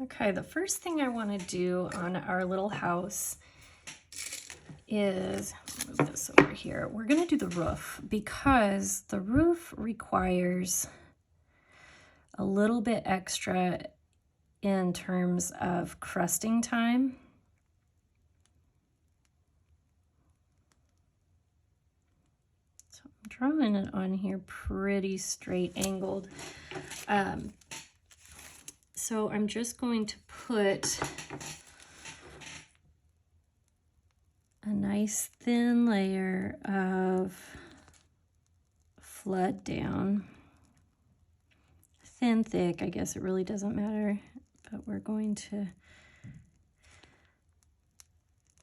Okay, the first thing I want to do on our little house is, move this over here, we're going to do the roof, because the roof requires a little bit extra in terms of crusting time. So I'm drawing it on here pretty straight angled. So I'm just going to put a nice thin layer of flood down. Thin, thick, I guess it really doesn't matter, but we're going to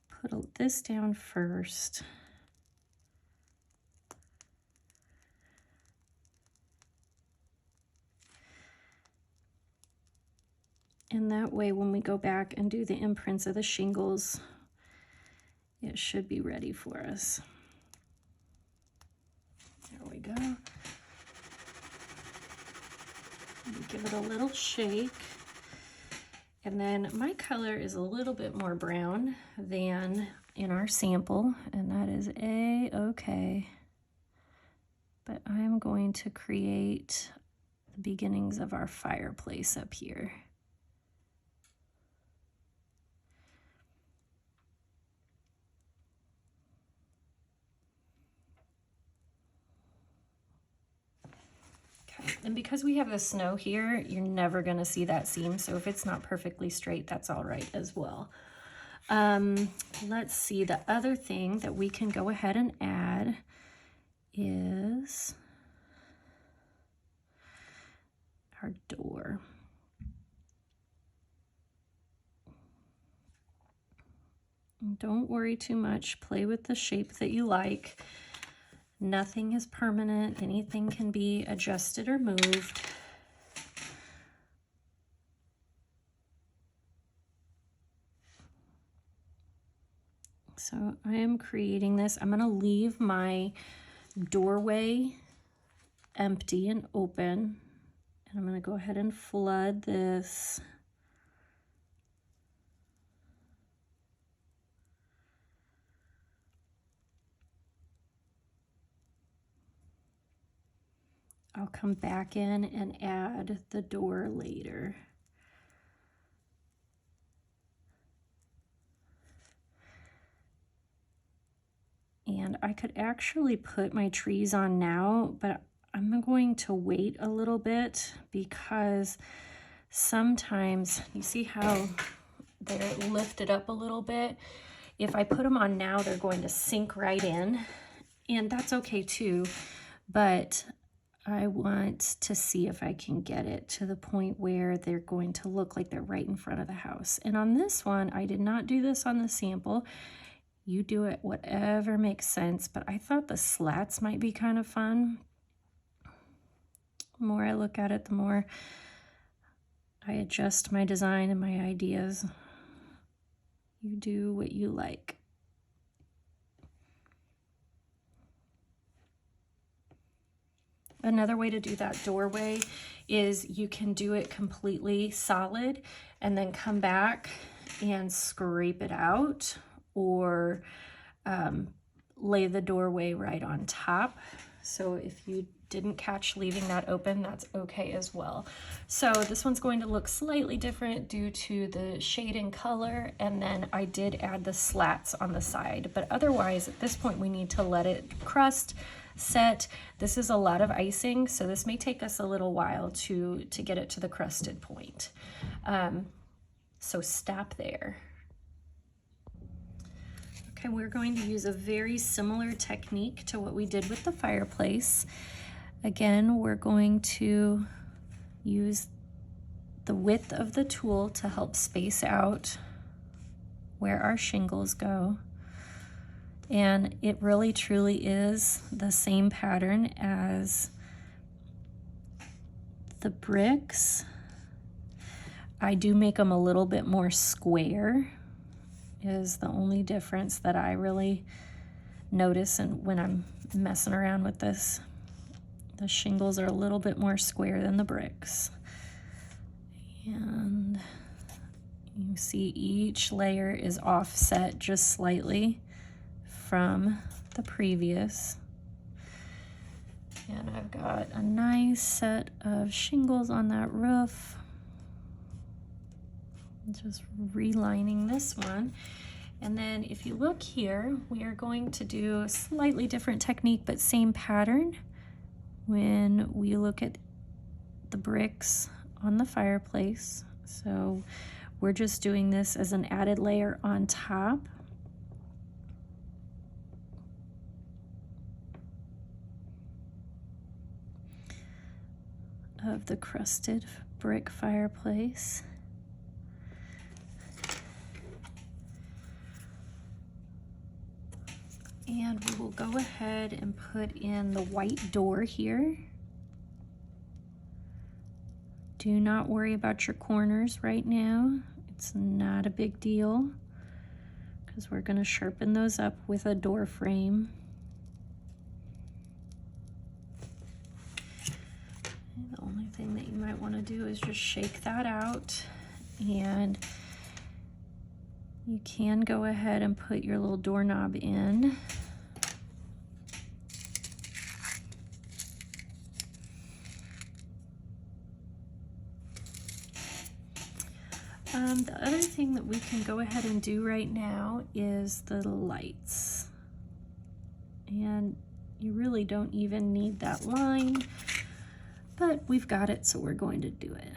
put this down first. And that way, when we go back and do the imprints of the shingles, it should be ready for us. There we go. Give it a little shake. And then my color is a little bit more brown than in our sample, and that is A-okay. But I'm going to create the beginnings of our fireplace up here. And because we have the snow here, you're never going to see that seam. So if it's not perfectly straight, that's all right as well. Let's see, the other thing that we can go ahead and add is our door. Don't worry too much. Play with the shape that you like. Nothing is permanent. Anything can be adjusted or moved. So I am creating this. I'm going to leave my doorway empty and open. And I'm going to go ahead and flood this. I'll come back in and add the door later. And I could actually put my trees on now, but I'm going to wait a little bit because sometimes, you see how they're lifted up a little bit? If I put them on now, they're going to sink right in, and that's okay too, but I want to see if I can get it to the point where they're going to look like they're right in front of the house. And on this one, I did not do this on the sample. You do it whatever makes sense, but I thought the slats might be kind of fun. The more I look at it, the more I adjust my design and my ideas. You do what you like. Another way to do that doorway is you can do it completely solid and then come back and scrape it out, or lay the doorway right on top. So if you didn't catch leaving that open, that's okay as well. So this one's going to look slightly different due to the shade and color, and then I did add the slats on the side, but otherwise at this point we need to let it crust, set. This is a lot of icing, so this may take us a little while to get it to the crusted point. So stop there. Okay, we're going to use a very similar technique to what we did with the fireplace. Again, we're going to use the width of the tool to help space out where our shingles go. And it really truly is the same pattern as the bricks. I do make them a little bit more square, is the only difference that I really notice. And when I'm messing around with this, the shingles are a little bit more square than the bricks. And You see each layer is offset just slightly from the previous. And I've got a nice set of shingles on that roof. Just relining this one. And then if you look here, we are going to do a slightly different technique, but same pattern. When we look at the bricks on the fireplace. So we're just doing this as an added layer on top. Of the crusted brick fireplace. And we will go ahead and put in the white door here. Do not worry about your corners right now. It's not a big deal because we're going to sharpen those up with a door frame. And the only thing that you might want to do is just shake that out, and you can go ahead and put your little doorknob in. The other thing that we can go ahead and do right now is the lights. And you really don't even need that line, but we've got it, so we're going to do it.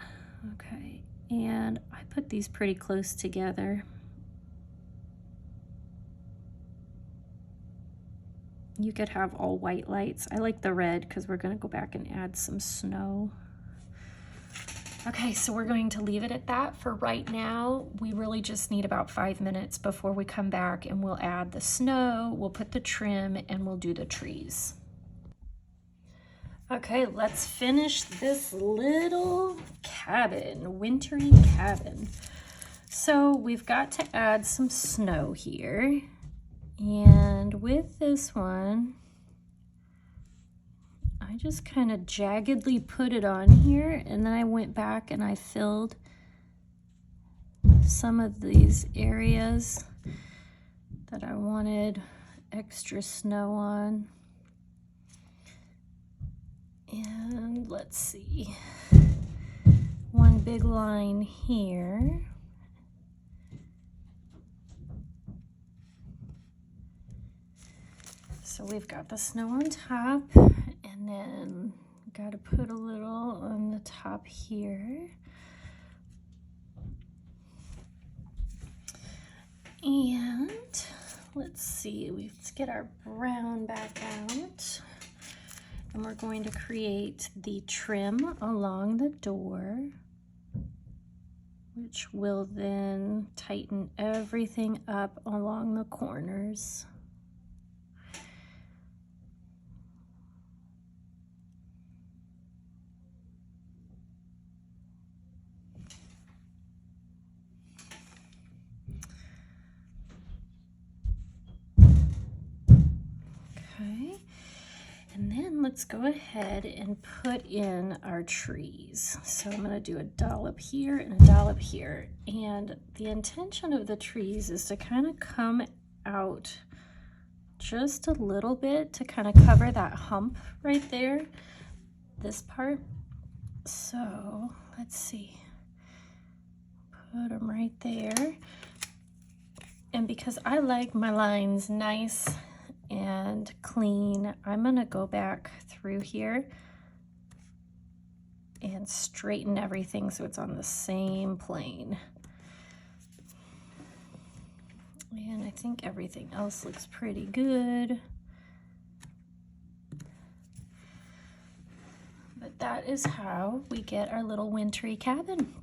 Okay, and I put these pretty close together. You could have all white lights. I like the red because we're going to go back and add some snow. Okay, so we're going to leave it at that for right now. We really just need about 5 minutes before we come back, and we'll add the snow, we'll put the trim, and we'll do the trees. Okay, let's finish this little cabin, wintry cabin. So we've got to add some snow here. And with this one, I just kind of jaggedly put it on here, and then I went back and I filled some of these areas that I wanted extra snow on. And let's see, one big line here. So we've got the snow on top, and then got to put a little on the top here. And let's see, let's get our brown back out. And we're going to create the trim along the door, which will then tighten everything up along the corners. Okay, and then let's go ahead and put in our trees. So I'm going to do a dollop here and a dollop here. And the intention of the trees is to kind of come out just a little bit to kind of cover that hump right there, this part. So let's see, put them right there. And because I like my lines nice and clean, I'm gonna go back through here and straighten everything so it's on the same plane. And I think everything else looks pretty good. But that is how we get our little wintry cabin.